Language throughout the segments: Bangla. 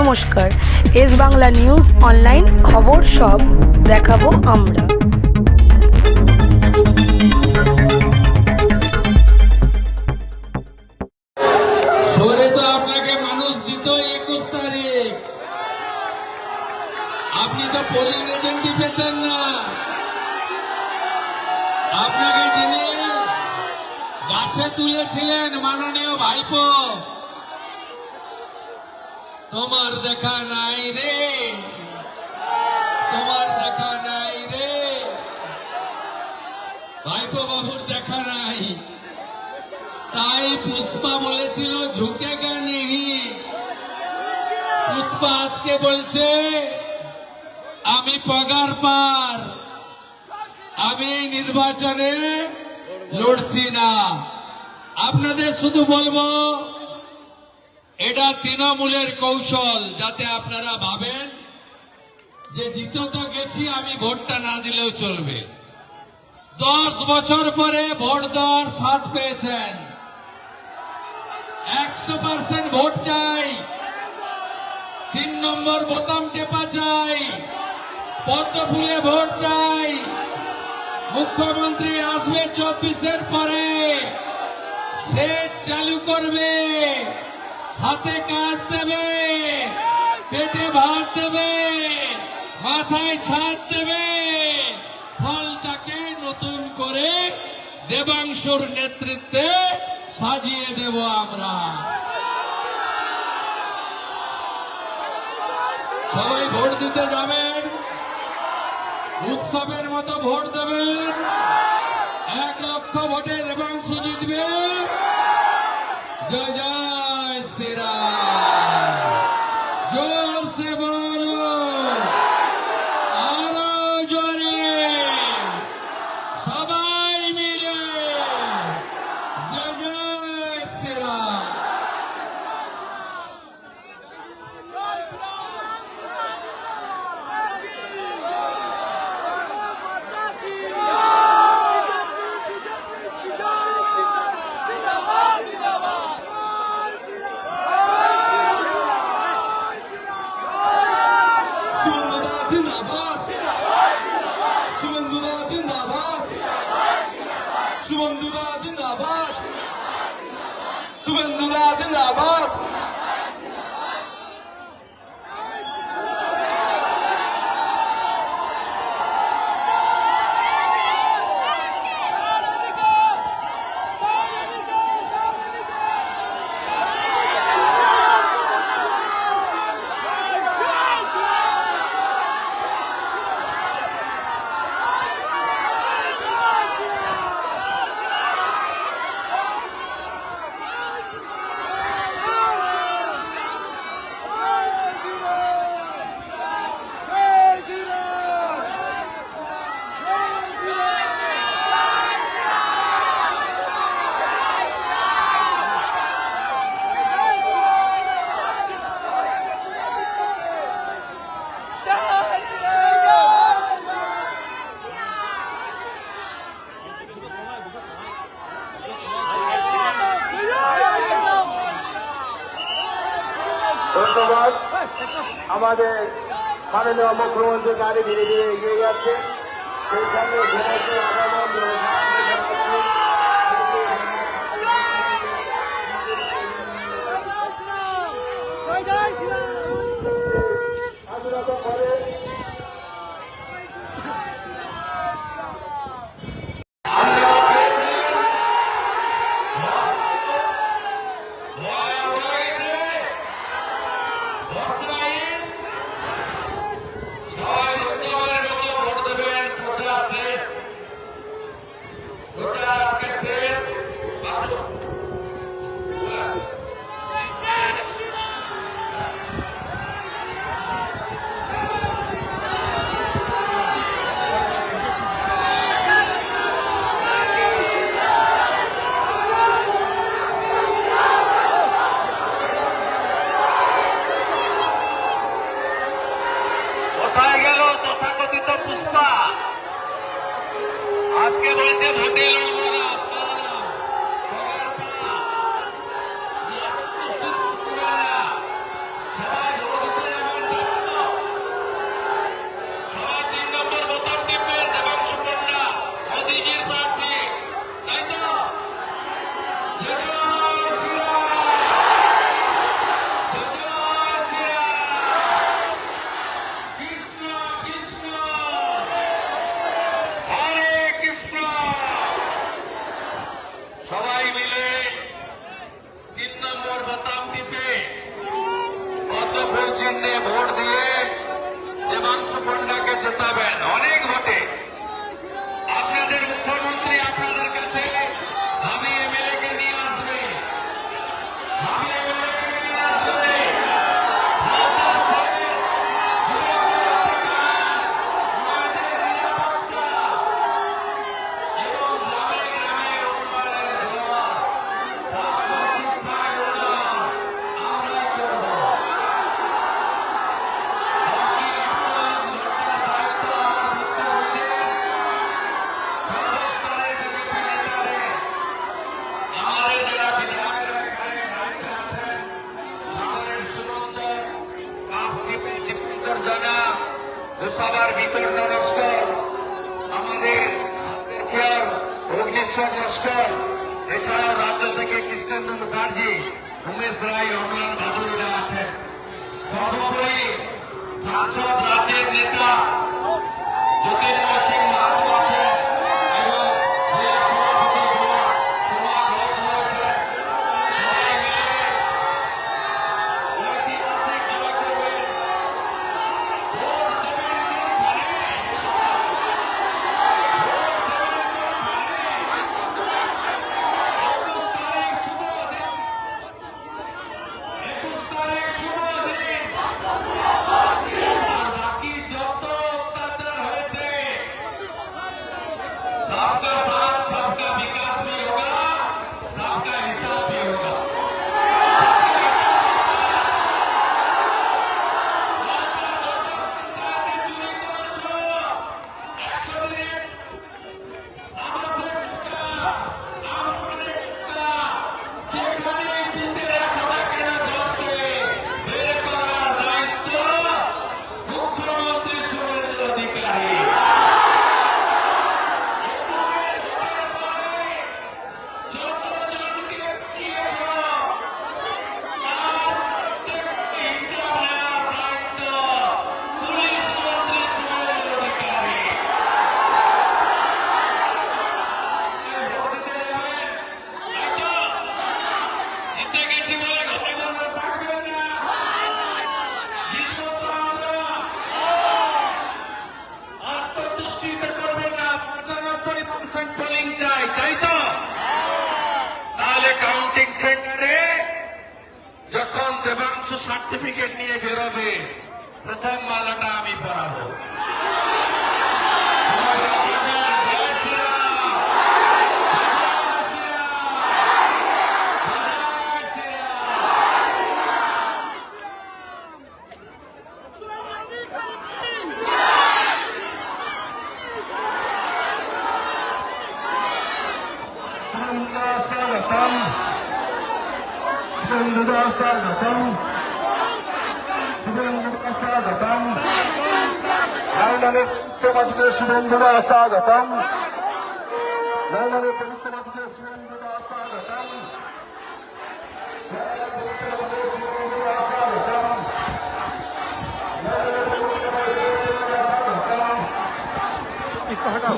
নমস্কার, এস বাংলা নিউজ অনলাইন খবর সব দেখাবো আমরা। সরে তো আপনাকে মানুষ দিত 21 তারিখ, আপনি তো পোলিং এজেন্টই পেতেন না। আপনাকে যিনি গাছে তুলেছিলেন মাননীয় ভাইপো, তোমার দেখা নাই রে, তোমার দেখা নাই রে, ভাইপো বাবুর দেখা নাই। তাই পুষ্পা বলেছিল ঝুঁকেগা নেহি। পুষ্পা আজকে বলছে আমি পগার পার, আমি নির্বাচনে লড়ছি না। আপনাদের শুধু বলবো এটা তৃণমূলের কৌশল, যাতে আপনারা ভাবেন যে জিতে তো গেছি, আমি ভোটটা না দিলেও চলবে। 10 বছর পরে ভোট দেওয়ার স্বাদ পেয়েছেন। 100% ভোট চাই, 3 নম্বর বোতাম টেপা চাই, পদ্ম ফুলে ভোট চাই। মুখ্যমন্ত্রী আসবে 24-এর পরে, সেচ চালু করবে, হাতে কাজ দেবে, পেটে ভাত দেবে, মাথায় ছাদ দেবে। ফলটাকে নতুন করে দেবাংশুর নেতৃত্বে সাজিয়ে দেব আমরা। সবাই ভোট দিতে যাবেন, উৎসবের মতো ভোট দেবেন। 1 লক্ষ ভোটে দেবাংশু জিতবে। জয় জয় শ্রীরাম, জোর সে বলো, আরো জোরে, সবাই মিলে জয় জয় শ্রীরাম। শুভেন্দুরা জিন্দাবাদ, শুভেন্দুরা জিন্দাবাদ। ধন্যবাদ। আমাদের মাননীয় মুখ্যমন্ত্রী গাড়ি ধীরে ধীরে এগিয়ে যাচ্ছে, সেই সঙ্গে পুষ্পা আজকে বলছে ভোটে লড়বো না। সবাই ভোট ফুল চিহ্নে ভোট দিয়ে দেবাংশু পণ্ডাকে জেতাবেন অনেক ভোটে। আপনাদের মুখ্যমন্ত্রী আপনাদের কাছে আমি এমএলএ কে নিয়ে আসবে, আমি এমএলএ কে নিয়ে আসবে। এবং গ্রামে গ্রামে উন্নয়নের জোয়ার, স্বাস্থ্য শিক্ষার উন্নয়ন আমরাই করব। বাকি 48 ঘন্টার দায়িত্ব আমার ভুক্তভোগীদের, সর্বস্তরের বিজেপি নেতাদের, আমাদের যারা বিধায়করা এখানে দায়িত্বে আছেন, সাগরের সুমন্ত, দীপেন্দর জানা, গোসাবার বিতর্ণ নস্কর, আমাদের চেয়ার অগ্নিশ্বর নস্কর, এছাড়াও রাজ্য থেকে কৃষ্ণেন্দু মুখার্জি, উমেশ রায়, অমলান ভাদুরীরা আছেন। সর্বোপরি সাংসদ রাজ্যের নেতা জ্যোতির্ময় সিং মাহাতো আছেন এবং জেলা সভাপতি সোমা ঘোষ রয়েছেন। সবাই মিলে ঐতিহাসিক জয় করবেন। ভোট দেবেন কোনখানে? আর বাকি যত অত্যাচার হয়েছে, सबका साथ सबका विकास भी होगा, सबका हिसाब भी होगा। মুখ্যমন্ত্রী শুভেন্দু অধিকারী যতজনকে দিয়েছ তার প্রত্যেকটি হিসাব নেওয়ার দায়িত্ব পুলিশ মন্ত্রী শুভেন্দু অধিকারী। ভোট দিতে যাবেন, তাই তো? জিতে গেছি বলে ঘরে বসে থাকবেন না, জিতবো তো আমরা। আত্মতুষ্টিতে করবেন না, 95% পোলিং চাই, তাই তো? তাহলে কাউন্টিং সেন্টারে যখন দেবাংশু সার্টিফিকেট নিয়ে বেরোবে, প্রথম মালাটা আমি পরাবো। জয় শ্রীরাম, জয় শ্রীরাম, জয় শ্রীরাম। स्वागतम, स्वागतम, स्वागतम, नवनिर्मित मुख्यमंत्री शुभेंदुरा स्वागतम, नवनिर्मित मुख्यमंत्री शुभेंदुरा स्वागतम, इसको हटाओ।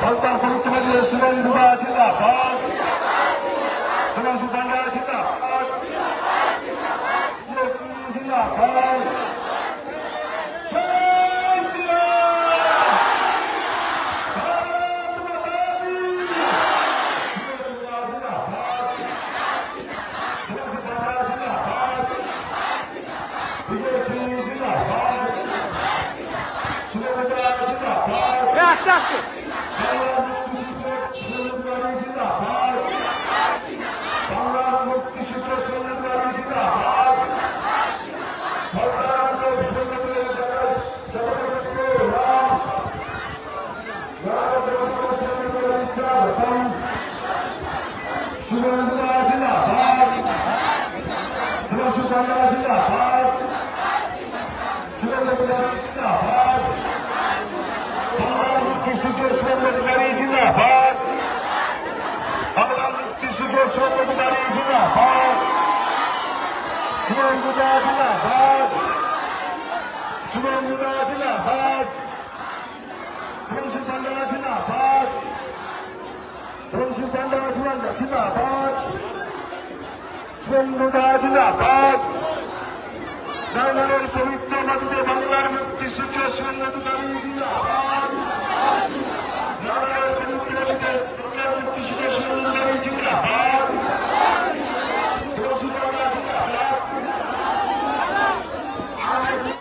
Faltan muఖ్యమంత్రి సురేంద్ర జిందాబాద్, దేవాంశు పండా జిందాబాద్, బీజేపీ జిందాబాద్, జై శ్రీరామ్, భారత్ మాతా కీ, సురేంద్ర జిందాబాద్, దేవాంశు పండా జిందాబాద్, బీజేపీ జిందాబాద్, సురేంద్ర జిందాబాద్, आस्ते आस्ते जिंदाबाद, মুক্তিযুদ্ধ শ্রমদারি জিন্দাবাদ, বাংলার মুক্তিযুদ্ধ শ্রমদারি জিন্দাবাদ, শুভেন্দুদা জিন্দাবাদ, শুভেন্দুদা জিন্দাবাদ, ধনসু পান্ডা জিন্দাবাদ, ধনসু পান্ডা জিন্দাবাদ, শুভেন্দুদা জিন্দাবাদ। নারায়ণের পবিত্র মাটিতে বাংলার মুক্তিযুদ্ধ শ্রমদারি জিন্দাবাদ।